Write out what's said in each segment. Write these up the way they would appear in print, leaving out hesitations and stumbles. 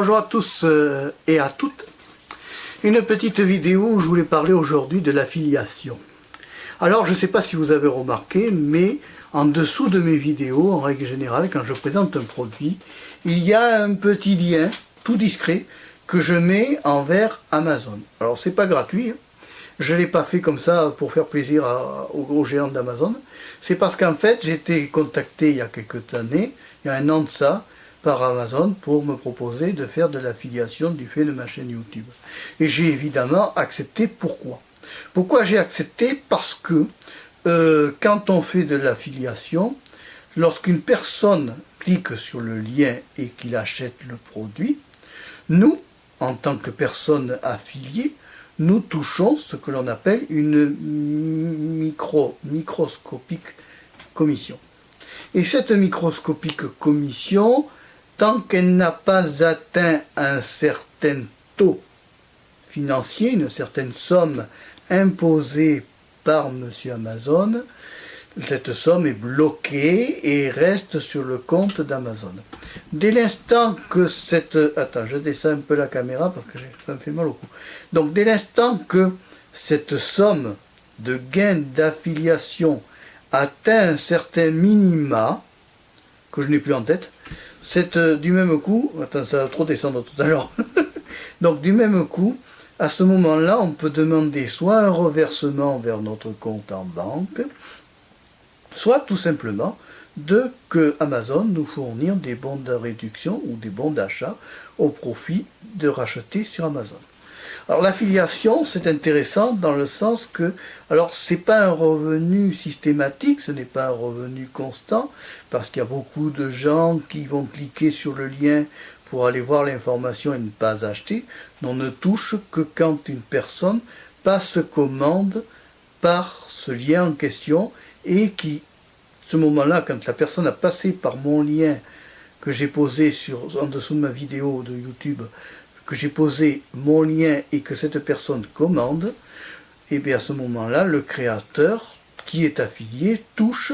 Bonjour à tous et à toutes. Une petite vidéo où je voulais parler aujourd'hui de l'affiliation. Alors je ne sais pas si vous avez remarqué, mais en dessous de mes vidéos, en règle générale, quand je présente un produit, il y a un petit lien tout discret que je mets envers Amazon. Alors c'est pas gratuit, hein. Je ne l'ai pas fait comme ça pour faire plaisir aux gros géants d'Amazon. C'est parce qu'en fait j'ai été contacté il y a quelques années, il y a un an de ça, par Amazon pour me proposer de faire de l'affiliation du fait de ma chaîne YouTube. Et j'ai évidemment accepté. Pourquoi? Pourquoi j'ai accepté? Parce que quand on fait de l'affiliation, lorsqu'une personne clique sur le lien et qu'il achète le produit, nous, en tant que personne affiliée, nous touchons ce que l'on appelle une microscopique commission. Et cette microscopique commission, tant qu'elle n'a pas atteint un certain taux financier, une certaine somme imposée par M. Amazon, cette somme est bloquée et reste sur le compte d'Amazon. Dès l'instant que cette... Attends, je descends un peu la caméra parce que ça me fait mal au cou. Donc dès l'instant que cette somme de gain d'affiliation atteint un certain minima, que je n'ai plus en tête, du même coup, attends, ça va trop descendre tout à l'heure, donc du même coup, à ce moment-là, on peut demander soit un reversement vers notre compte en banque, soit tout simplement que Amazon nous fournisse des bons de réduction ou des bons d'achat au profit de racheter sur Amazon. Alors l'affiliation, c'est intéressant dans le sens que, alors c'est pas un revenu systématique, ce n'est pas un revenu constant, parce qu'il y a beaucoup de gens qui vont cliquer sur le lien pour aller voir l'information et ne pas acheter. On ne touche que quand une personne passe commande par ce lien en question et qui, ce moment-là, quand la personne a passé par mon lien que j'ai posé en dessous de ma vidéo de YouTube, que j'ai posé mon lien et que cette personne commande, et bien à ce moment-là, le créateur qui est affilié touche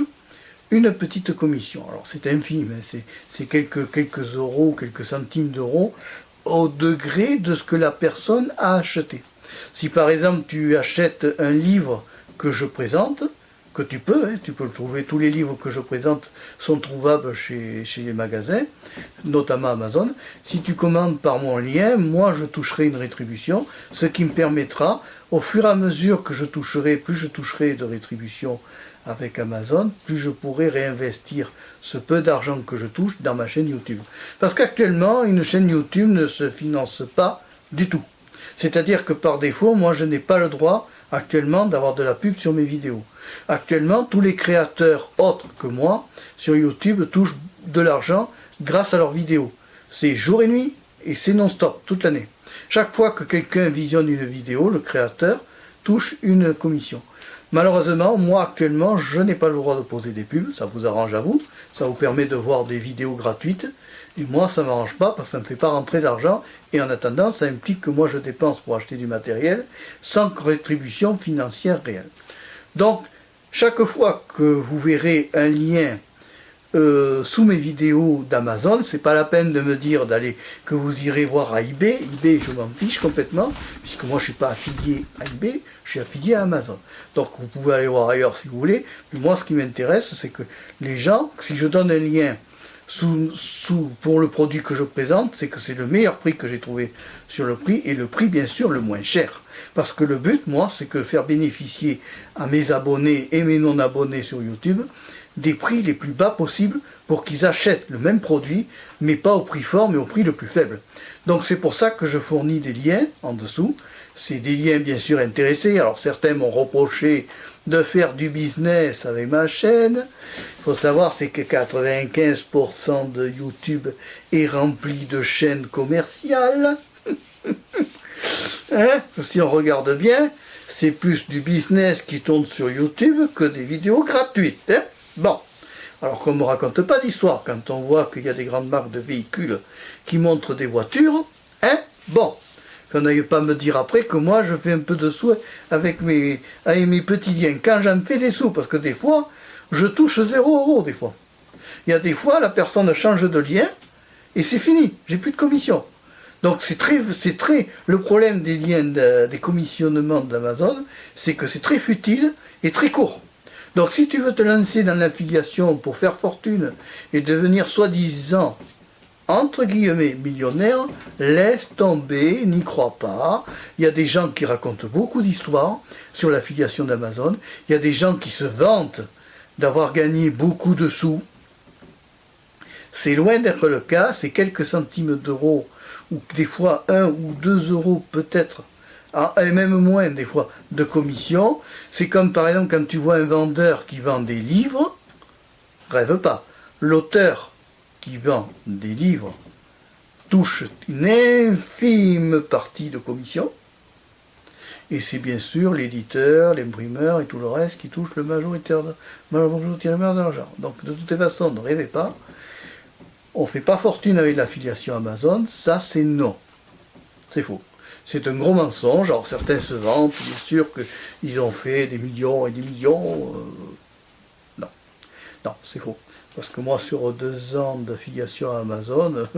une petite commission. Alors c'est infime, hein, c'est quelques euros, quelques centimes d'euros au degré de ce que la personne a acheté. Si par exemple tu achètes un livre que je présente, que tu peux le trouver, tous les livres que je présente sont trouvables chez les magasins, notamment Amazon. Si tu commandes par mon lien, moi je toucherai une rétribution, ce qui me permettra, au fur et à mesure que plus je toucherai de rétribution avec Amazon, plus je pourrai réinvestir ce peu d'argent que je touche dans ma chaîne YouTube. Parce qu'actuellement, une chaîne YouTube ne se finance pas du tout. C'est-à-dire que par défaut, moi je n'ai pas le droit actuellement d'avoir de la pub sur mes vidéos. Actuellement, tous les créateurs autres que moi sur YouTube touchent de l'argent grâce à leurs vidéos. C'est jour et nuit et c'est non-stop toute l'année. Chaque fois que quelqu'un visionne une vidéo, le créateur touche une commission. Malheureusement, moi actuellement, je n'ai pas le droit de poser des pubs, ça vous arrange à vous, ça vous permet de voir des vidéos gratuites, et moi ça ne m'arrange pas parce que ça ne me fait pas rentrer d'argent, et en attendant, ça implique que moi je dépense pour acheter du matériel sans rétribution financière réelle. Donc, chaque fois que vous verrez un lien sous mes vidéos d'Amazon, c'est pas la peine de me dire que vous irez voir à eBay. eBay, je m'en fiche complètement, puisque moi je suis pas affilié à eBay, je suis affilié à Amazon. Donc vous pouvez aller voir ailleurs si vous voulez, mais moi ce qui m'intéresse, c'est que les gens, si je donne un lien pour le produit que je présente, c'est que c'est le meilleur prix que j'ai trouvé sur le prix, et le prix bien sûr le moins cher. Parce que le but, moi, c'est que faire bénéficier à mes abonnés et mes non-abonnés sur YouTube des prix les plus bas possibles pour qu'ils achètent le même produit, mais pas au prix fort, mais au prix le plus faible. Donc c'est pour ça que je fournis des liens en dessous. C'est des liens bien sûr intéressés. Alors certains m'ont reproché de faire du business avec ma chaîne. Il faut savoir c'est que 95% de YouTube est rempli de chaînes commerciales. Hein? Si on regarde bien, c'est plus du business qui tourne sur YouTube que des vidéos gratuites. Hein? Bon, alors qu'on ne me raconte pas d'histoire quand on voit qu'il y a des grandes marques de véhicules qui montrent des voitures. Hein? Bon, qu'on n'aille pas me dire après que moi je fais un peu de sous avec mes petits liens. Quand j'en fais des sous, parce que des fois, je touche 0 € des fois. Il y a des fois, la personne change de lien et c'est fini, j'ai plus de commission. Donc le problème des liens des commissionnements d'Amazon, c'est que c'est très futile et très court. Donc si tu veux te lancer dans l'affiliation pour faire fortune et devenir soi-disant, entre guillemets, millionnaire, laisse tomber, n'y crois pas. Il y a des gens qui racontent beaucoup d'histoires sur l'affiliation d'Amazon. Il y a des gens qui se vantent d'avoir gagné beaucoup de sous. C'est loin d'être le cas, c'est quelques centimes d'euros, ou des fois 1 ou 2 euros peut-être, et même moins des fois, de commission. C'est comme par exemple quand tu vois un vendeur qui vend des livres, rêve pas, l'auteur qui vend des livres touche une infime partie de commission, et c'est bien sûr l'éditeur, l'imprimeur et tout le reste qui touche le majoritaire de l'argent. Donc de toute façon, ne rêvez pas, on ne fait pas fortune avec l'affiliation Amazon, ça c'est non. C'est faux. C'est un gros mensonge. Alors certains se vantent, bien sûr, qu'ils ont fait des millions et des millions. Non, non, c'est faux. Parce que moi, sur 2 ans d'affiliation à Amazon,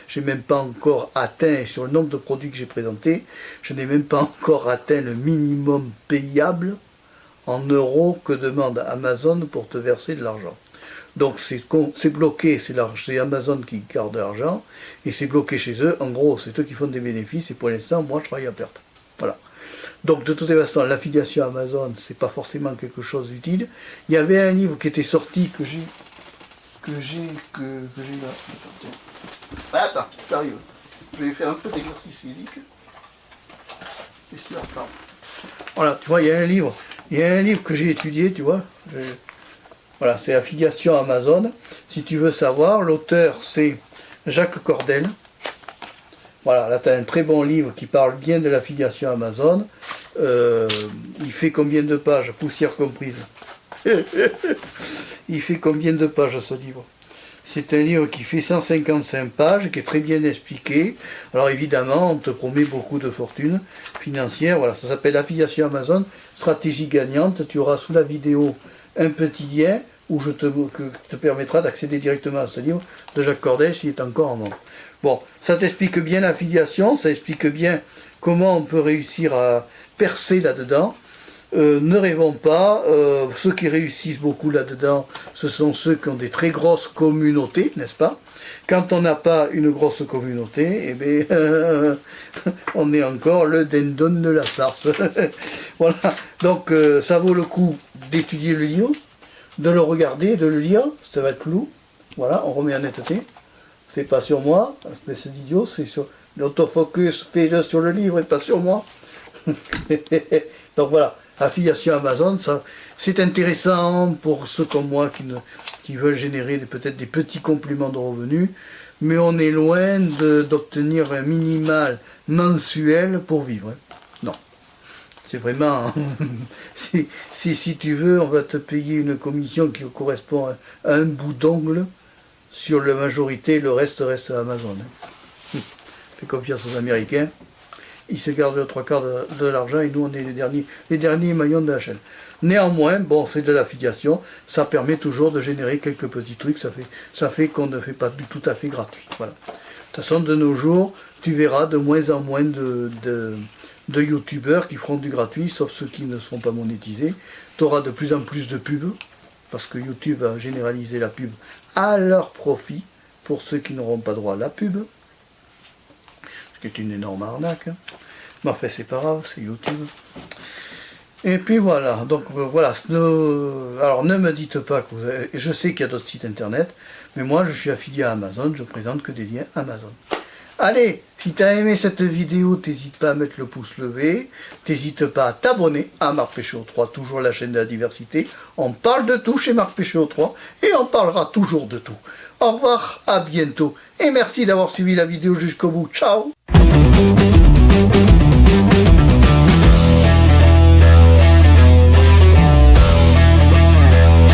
je n'ai même pas encore atteint, sur le nombre de produits que j'ai présentés, je n'ai même pas encore atteint le minimum payable en euros que demande Amazon pour te verser de l'argent. Donc c'est bloqué, c'est Amazon qui garde l'argent, et c'est bloqué chez eux. En gros, c'est eux qui font des bénéfices, et pour l'instant, moi, je travaille à perte. Voilà. Donc de toute façon, l'affiliation Amazon, c'est pas forcément quelque chose d'utile. Il y avait un livre qui était sorti, que j'ai là. Attends, j'arrive. Je vais faire un peu d'exercice physique. Voilà, tu vois, il y a un livre que j'ai étudié, tu vois. Voilà, c'est Affiliation Amazon. Si tu veux savoir, l'auteur c'est Jacques Cordel. Voilà, là tu as un très bon livre qui parle bien de l'affiliation Amazon. Il fait combien de pages, poussière comprise? Il fait combien de pages ce livre? C'est un livre qui fait 155 pages, qui est très bien expliqué. Alors évidemment, on te promet beaucoup de fortune financière. Voilà, ça s'appelle Affiliation Amazon, stratégie gagnante. Tu auras sous la vidéo un petit lien qui te permettra d'accéder directement à ce livre de Jacques Cordel s'il est encore en vente. Bon, ça t'explique bien l'affiliation, ça explique bien comment on peut réussir à percer là-dedans. Ne rêvons pas, ceux qui réussissent beaucoup là-dedans, ce sont ceux qui ont des très grosses communautés, n'est-ce pas? Quand on n'a pas une grosse communauté, eh bien, on est encore le dindon de la farce. Voilà, donc ça vaut le coup d'étudier le livre, de le regarder, de le lire, ça va être flou. Voilà, on remet en netteté. C'est pas sur moi, espèce d'idiot, c'est sur l'autofocus, fais-le sur le livre et pas sur moi. Donc voilà, affiliation Amazon, ça c'est intéressant pour ceux comme moi qui veulent générer peut-être des petits compléments de revenus, mais on est loin d'obtenir un minimal mensuel pour vivre. Hein. Non. C'est vraiment, si tu veux, on va te payer une commission qui correspond à un bout d'ongle sur la majorité, le reste reste à Amazon. Hein. Fais confiance aux Américains, ils se gardent le 3/4 de l'argent et nous on est les derniers maillons de la chaîne. Néanmoins, bon, c'est de l'affiliation, ça permet toujours de générer quelques petits trucs, ça fait qu'on ne fait pas du tout à fait gratuit. Voilà. De toute façon, de nos jours, tu verras de moins en moins de youtubeurs qui feront du gratuit, sauf ceux qui ne seront pas monétisés. Tu auras de plus en plus de pubs, parce que YouTube va généraliser la pub à leur profit, pour ceux qui n'auront pas droit à la pub, ce qui est une énorme arnaque. Hein. Mais enfin, c'est pas grave, c'est YouTube. Et puis voilà, donc voilà. Alors ne me dites pas que je sais qu'il y a d'autres sites internet, mais moi je suis affilié à Amazon, je présente que des liens Amazon. Allez, si tu as aimé cette vidéo, n'hésite pas à mettre le pouce levé, n'hésite pas à t'abonner à Marc Péchaud 3, toujours la chaîne de la diversité. On parle de tout chez Marc Péchaud 3 et on parlera toujours de tout. Au revoir, à bientôt et merci d'avoir suivi la vidéo jusqu'au bout. Ciao!